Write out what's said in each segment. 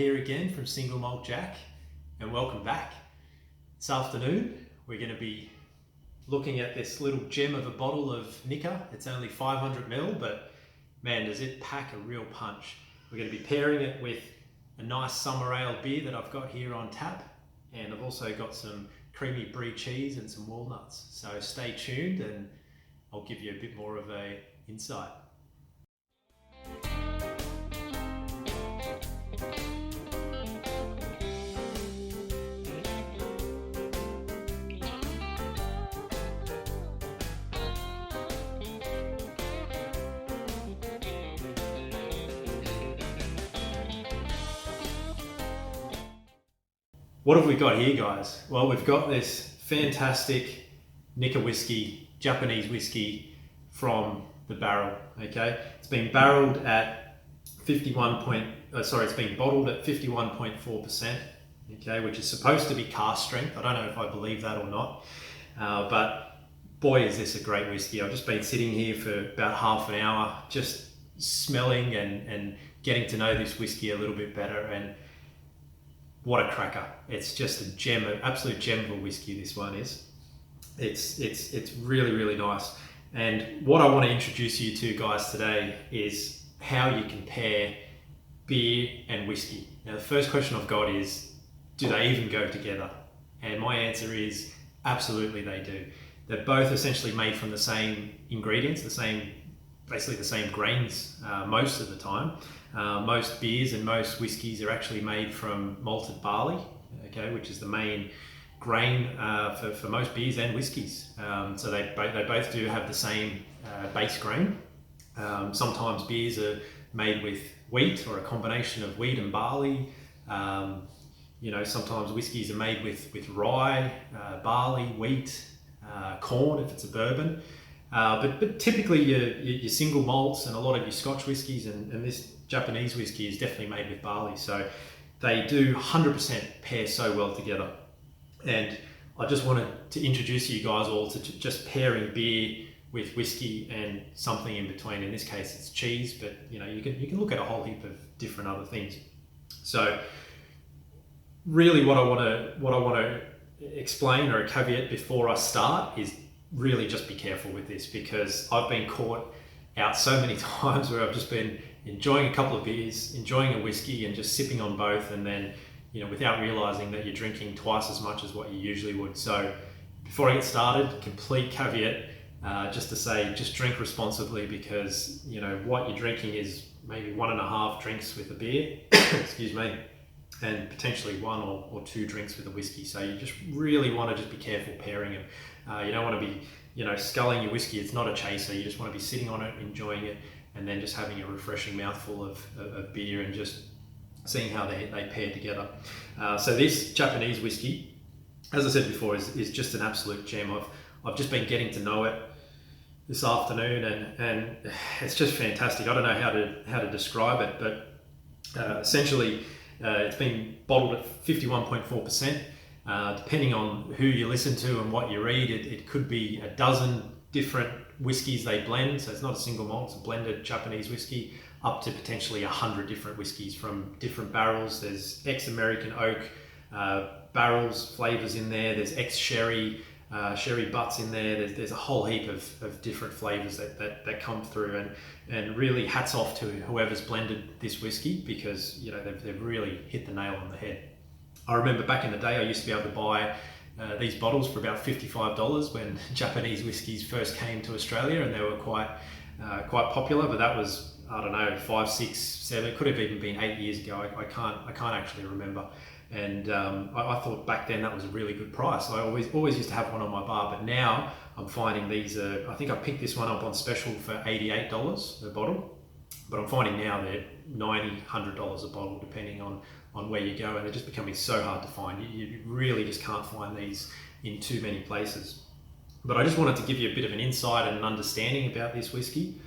Here again from Single Malt Jack, and welcome back. This afternoon we're going to be looking at this little gem of a bottle of Nikka. It's only 500ml, but man, does it pack a real punch. We're going to be pairing it with a nice summer ale beer that I've got here on tap, and I've also got some creamy Brie cheese and some walnuts. So stay tuned and I'll give you a bit more of an insight. What have we got here, guys? Well, we've got this fantastic Nikka Whisky, Japanese whiskey from the barrel, okay? It's been barreled at it's been bottled at 51.4%, okay, which is supposed to be cask strength. I don't know if I believe that or not, but boy, is this a great whiskey. I've just been sitting here for about half an hour, just smelling and getting to know this whiskey a little bit better, and what a cracker. It's just a gem, an absolute gem of a whiskey, this one is. It's really, really nice. And what I want to introduce you to, guys, today is how you can pair beer and whiskey. Now, the first question I've got is, do they even go together? And my answer is absolutely they do. They're both essentially made from the same ingredients, basically the same grains most of the time. Most beers and most whiskies are actually made from malted barley, okay, which is the main grain for most beers and whiskies. So they both do have the same base grain. Sometimes beers are made with wheat or a combination of wheat and barley. Sometimes whiskies are made with rye, barley, wheat, corn if it's a bourbon. But typically your single malts and a lot of your Scotch whiskies and this Japanese whiskey is definitely made with barley. So they do 100% pair so well together. And I just wanted to introduce you guys all to just pairing beer with whiskey and something in between. In this case, it's cheese, but you can look at a whole heap of different other things. So really what I want to explain, or a caveat before I start, is really just be careful with this, because I've been caught out so many times where I've just been enjoying a couple of beers, enjoying a whiskey and just sipping on both, and then without realizing that you're drinking twice as much as what you usually would. So before I get started, complete caveat, just to say, just drink responsibly, because what you're drinking is maybe 1.5 drinks with a beer excuse me, and potentially 1 or 2 drinks with a whiskey. So you just really want to just be careful pairing them. You don't want to be sculling your whiskey. It's not a chaser. You just want to be sitting on it, enjoying it, and then just having a refreshing mouthful of beer and just seeing how they pair together. So this Japanese whiskey, as I said before, is just an absolute gem. I've just been getting to know it this afternoon, and it's just fantastic. I don't know how to describe it, but essentially it's been bottled at 51.4%. Depending on who you listen to and what you read, it could be a dozen different whiskies they blend. So it's not a single malt, it's a blended Japanese whiskey, up to potentially 100 different whiskies from different barrels. There's ex-American oak barrels, flavors in there. There's ex-sherry, sherry butts in there. There's a whole heap of different flavors that come through, and really hats off to whoever's blended this whiskey, because they've really hit the nail on the head. I remember back in the day, I used to be able to buy these bottles for about $55 when Japanese whiskies first came to Australia, and they were quite popular. But that was, I don't know, 5, 6, 7. It could have even been 8 years ago. I can't actually remember. And I thought back then that was a really good price. I always used to have one on my bar, but now I'm finding these I think I picked this one up on special for $88 a bottle, but I'm finding now they're $90, $100 a bottle, depending on where you go, and they're just becoming so hard to find. You really just can't find these in too many places. But I just wanted to give you a bit of an insight and an understanding about this whiskey.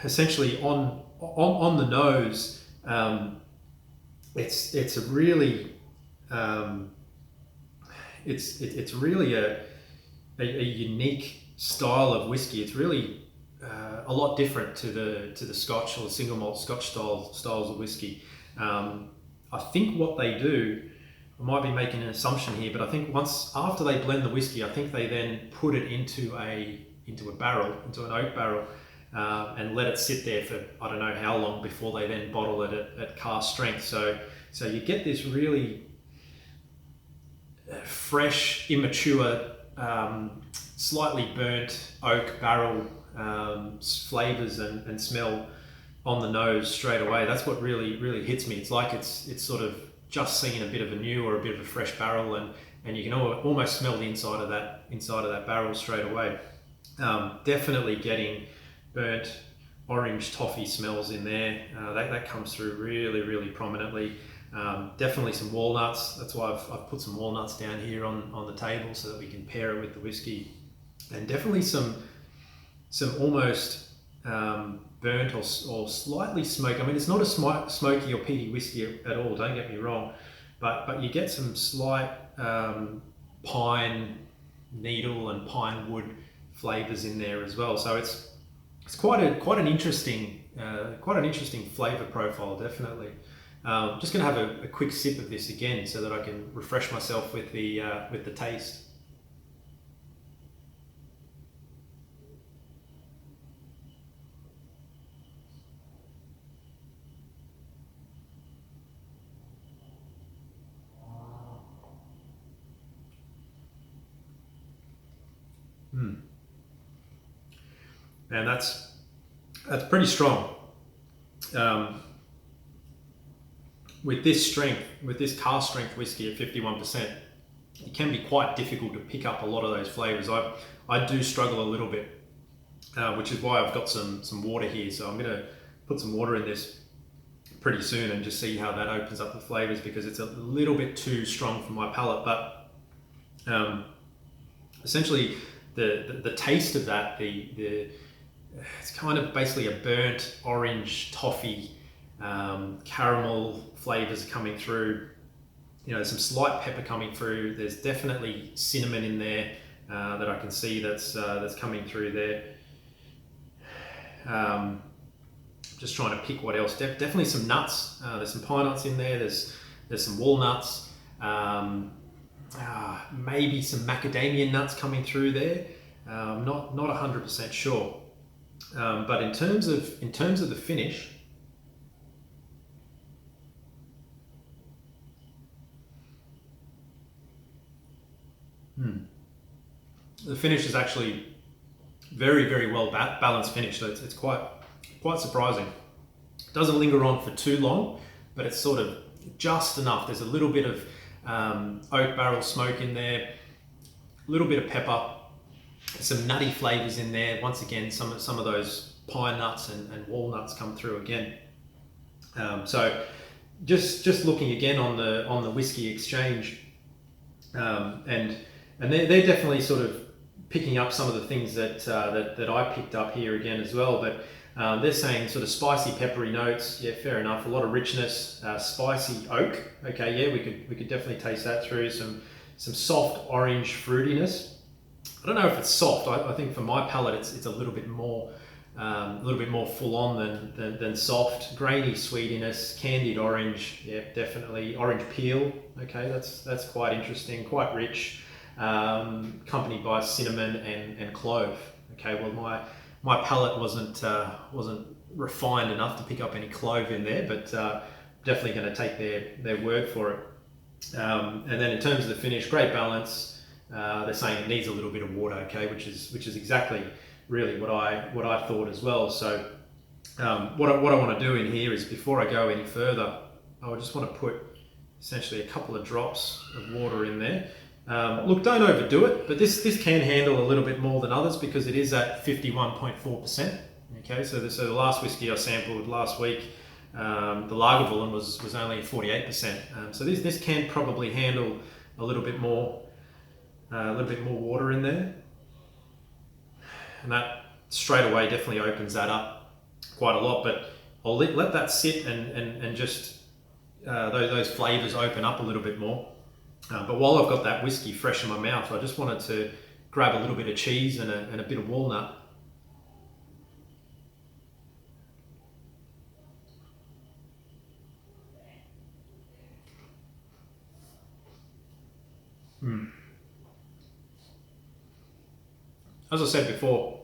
Essentially, on the nose, it's a really it's really a unique style of whiskey. It's really a lot different to the Scotch or the single malt Scotch styles of whiskey. I think what they do, I might be making an assumption here, but I think after they blend the whiskey, I think they then put it into an oak barrel, and let it sit there for I don't know how long before they then bottle it at cask strength. So you get this really fresh, immature, slightly burnt oak barrel flavors and smell on the nose straight away. That's what really hits me. It's like it's sort of just seeing a bit of a new or a bit of a fresh barrel, and you can almost smell the inside of that barrel straight away. Definitely getting burnt orange toffee smells in there. That comes through really prominently. Definitely some walnuts. That's why I've put some walnuts down here on the table so that we can pair it with the whiskey. And definitely some almost burnt or slightly smoky. I mean, it's not a smoky or peaty whiskey at all, don't get me wrong, but you get some slight pine needle and pine wood flavors in there as well. So it's quite an interesting flavor profile, definitely. Just going to have a quick sip of this again so that I can refresh myself with the taste. And that's pretty strong. With this cask strength whiskey at 51%, it can be quite difficult to pick up a lot of those flavors. I do struggle a little bit, which is why I've got some water here. So I'm going to put some water in this pretty soon and just see how that opens up the flavors, because it's a little bit too strong for my palate. But essentially, the taste of that, it's kind of basically a burnt orange toffee, caramel flavors coming through. There's some slight pepper coming through. There's definitely cinnamon in there that I can see that's coming through there. Just trying to pick what else. Definitely some nuts. There's some pine nuts in there. There's some walnuts. Maybe some macadamia nuts coming through there. Not 100% sure. But in terms of the finish, the finish is actually very well balanced finish. So it's quite surprising. It doesn't linger on for too long, but it's sort of just enough. There's a little bit of oak barrel smoke in there, a little bit of pepper, some nutty flavors in there. Once again, some of those pine nuts and walnuts come through again. So just looking again on the whiskey exchange, and they're definitely sort of picking up some of the things that I picked up here again as well. But they're saying sort of spicy, peppery notes. Yeah, fair enough. A lot of richness, spicy oak. Okay, yeah, we could definitely taste that through. Some soft orange fruitiness. I don't know if it's soft. I think for my palate, it's a little bit more full on than soft. Grainy sweetiness, candied orange. Yeah, definitely orange peel. Okay, that's quite interesting, quite rich. Accompanied by cinnamon and clove. Okay, well my palate wasn't refined enough to pick up any clove in there, but definitely going to take their word for it. And then in terms of the finish, great balance. They're saying it needs a little bit of water, okay, which is exactly really what I thought as well. So what I want to do in here is, before I go any further, I just want to put essentially a couple of drops of water in there. Look, don't overdo it, but this can handle a little bit more than others because it is at 51.4%. Okay, so the last whiskey I sampled last week, the Lagavulin was only 48%. So this can probably handle a little bit more water in there, and that straight away definitely opens that up quite a lot. But I'll let that sit and just those flavors open up a little bit more. But while I've got that whiskey fresh in my mouth, I just wanted to grab a little bit of cheese and a bit of walnut. As I said before,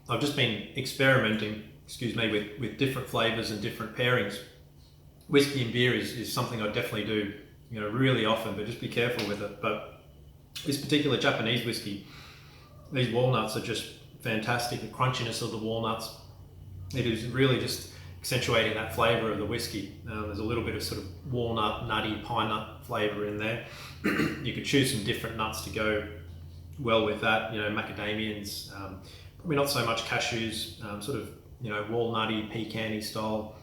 I've just been experimenting, excuse me, with different flavors and different pairings. Whiskey and beer is something I definitely do, really often, but just be careful with it. But this particular Japanese whiskey, these walnuts are just fantastic. The crunchiness of the walnuts, it is really just accentuating that flavor of the whiskey. There's a little bit of sort of walnut, nutty, pine nut flavor in there. You could choose some different nuts to go well with that, macadamians, probably not so much cashews, sort of, walnutty, pecan-y style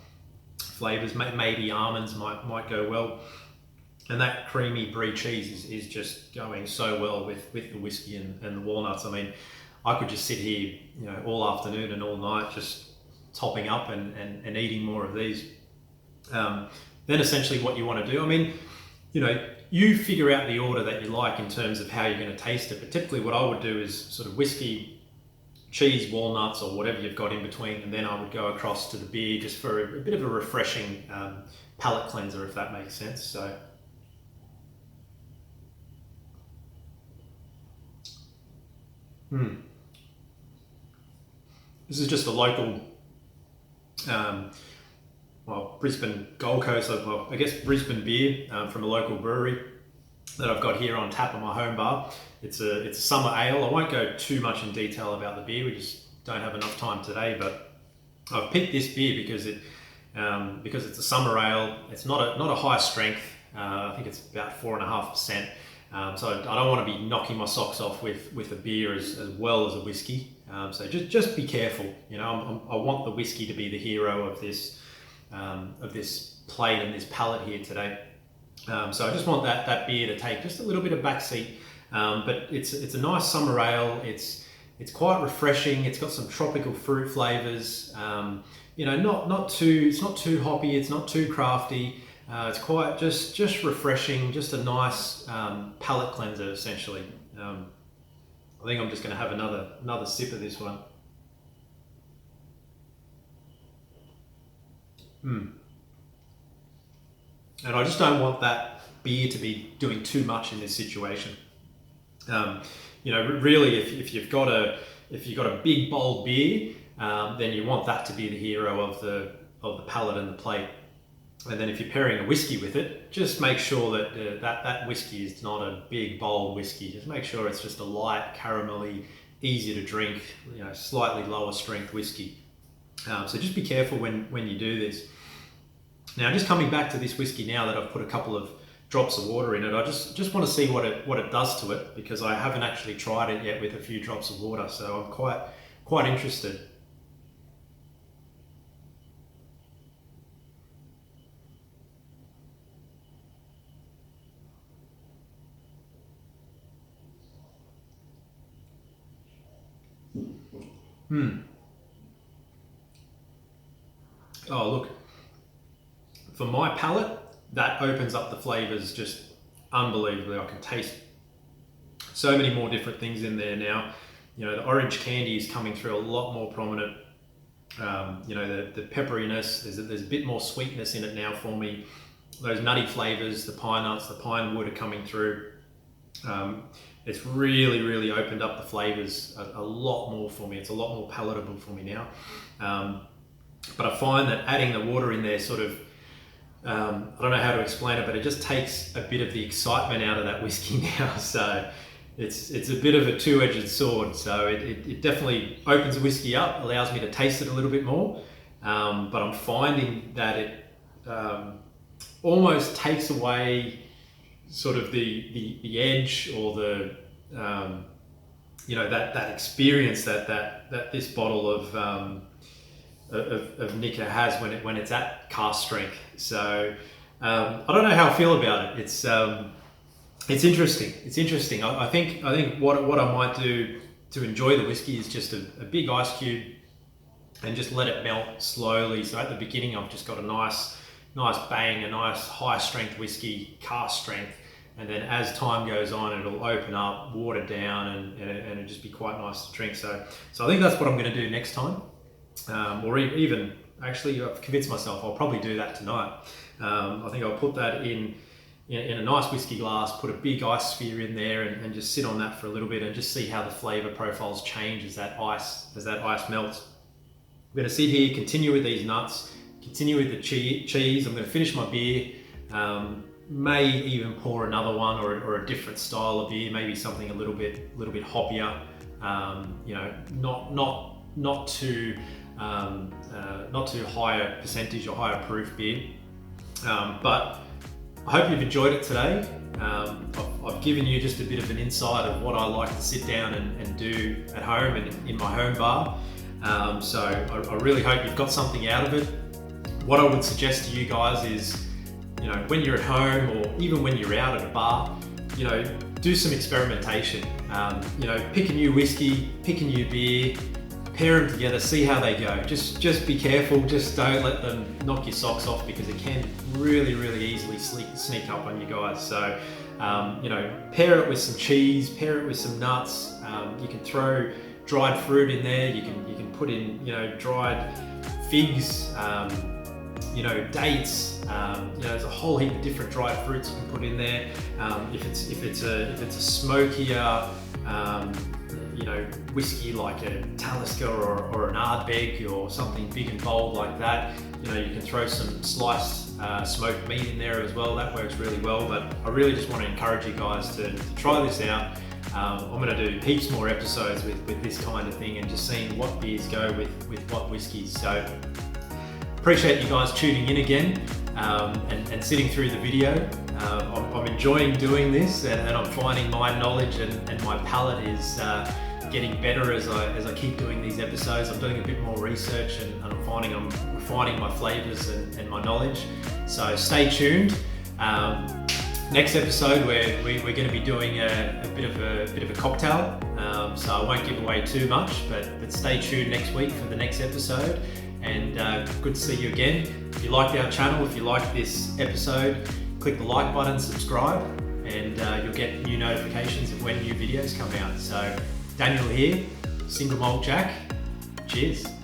flavors. Maybe almonds might go well. And that creamy Brie cheese is just going so well with the whiskey and the walnuts. I mean, I could just sit here, all afternoon and all night just topping up and eating more of these. Then essentially what you want to do, I mean, you figure out the order that you like in terms of how you're going to taste it. But typically what I would do is sort of whiskey, cheese, walnuts, or whatever you've got in between, and then I would go across to the beer just for a bit of a refreshing palate cleanser, if that makes sense. So. This is just a local, Brisbane Gold Coast, I guess Brisbane beer from a local brewery that I've got here on tap at my home bar. It's a summer ale. I won't go too much in detail about the beer. We just don't have enough time today. But I've picked this beer because it's a summer ale. It's not a high strength. I think it's about 4.5%. So I don't want to be knocking my socks off with a beer as well as a whiskey. So just be careful. I want the whiskey to be the hero of this plate and this palate here today. So I just want that beer to take just a little bit of backseat. But it's a nice summer ale. It's quite refreshing. It's got some tropical fruit flavors. It's not too hoppy. It's not too crafty. It's quite just refreshing, just a nice palate cleanser essentially. I think I'm just going to have another sip of this one. And I just don't want that beer to be doing too much in this situation. Really, if you've got a big bold beer, then you want that to be the hero of the palate and the plate. And then if you're pairing a whiskey with it, just make sure that that whiskey is not a big, bold whiskey. Just make sure it's just a light, caramelly, easy to drink, slightly lower strength whiskey. So just be careful when you do this. Now, just coming back to this whiskey now that I've put a couple of drops of water in it, I just want to see what it does to it, because I haven't actually tried it yet with a few drops of water. So I'm quite interested. Oh, look, for my palate, that opens up the flavors just unbelievably. I can taste so many more different things in there now. The orange candy is coming through a lot more prominent. The pepperiness, there's a bit more sweetness in it now for me. Those nutty flavors, the pine nuts, the pine wood are coming through. It's really, really opened up the flavors a lot more for me. It's a lot more palatable for me now. But I find that adding the water in there sort of, I don't know how to explain it, but it just takes a bit of the excitement out of that whiskey now. So it's a bit of a two-edged sword. So it definitely opens the whiskey up, allows me to taste it a little bit more. But I'm finding that it almost takes away sort of the edge or the that experience that this bottle of Nikka has when it's at cask strength. So I don't know how I feel about it. It's interesting. It's interesting. I think what I might do to enjoy the whiskey is just a big ice cube and just let it melt slowly. So at the beginning, I've just got a nice bang, a nice high strength whiskey, cask strength. And then as time goes on, it'll open up, water down, and it'll just be quite nice to drink. So I think that's what I'm going to do next time. Or even, actually, I've convinced myself I'll probably do that tonight. I think I'll put that in in a nice whiskey glass, put a big ice sphere in there and just sit on that for a little bit and just see how the flavor profiles change as that ice melts. I'm going to sit here, continue with these nuts, continue with the cheese. I'm going to finish my beer. May even pour another one or a different style of beer, maybe something a little bit hoppier. You know, not too higher percentage or higher proof beer. But I hope you've enjoyed it today. I've given you just a bit of an insight of what I like to sit down and do at home and in my home bar. So I really hope you've got something out of it. What I would suggest to you guys is, you know, when you're at home or even when you're out at a bar, you know, do some experimentation. You know, pick a new whiskey, pick a new beer, pair them together, see how they go. Just be careful, just don't let them knock your socks off, because it can really easily sneak up on you guys. So, you know, pair it with some cheese, pair it with some nuts. You can throw dried fruit in there. You can put in, you know, dried figs, you know, dates. You know, there's a whole heap of different dried fruits you can put in there. If it's a smokier, you know, whiskey like a Talisker or an Ardbeg or something big and bold like that, you know, you can throw some sliced smoked meat in there as well. That works really well. But I really just want to encourage you guys to try this out. I'm going to do heaps more episodes with this kind of thing and just seeing what beers go with what whiskies. So appreciate you guys tuning in again and sitting through the video. I'm enjoying doing this, and I'm finding my knowledge and my palate is getting better as I keep doing these episodes. I'm doing a bit more research and I'm finding I'm refining my flavors and my knowledge. So stay tuned. Next episode, we're going to be doing a bit of a cocktail. So I won't give away too much, but stay tuned next week for the next episode. And good to see you again. If you liked our channel, if you liked this episode, click the like button, subscribe, and you'll get new notifications of when new videos come out. So Daniel here, Single Malt Jack. Cheers.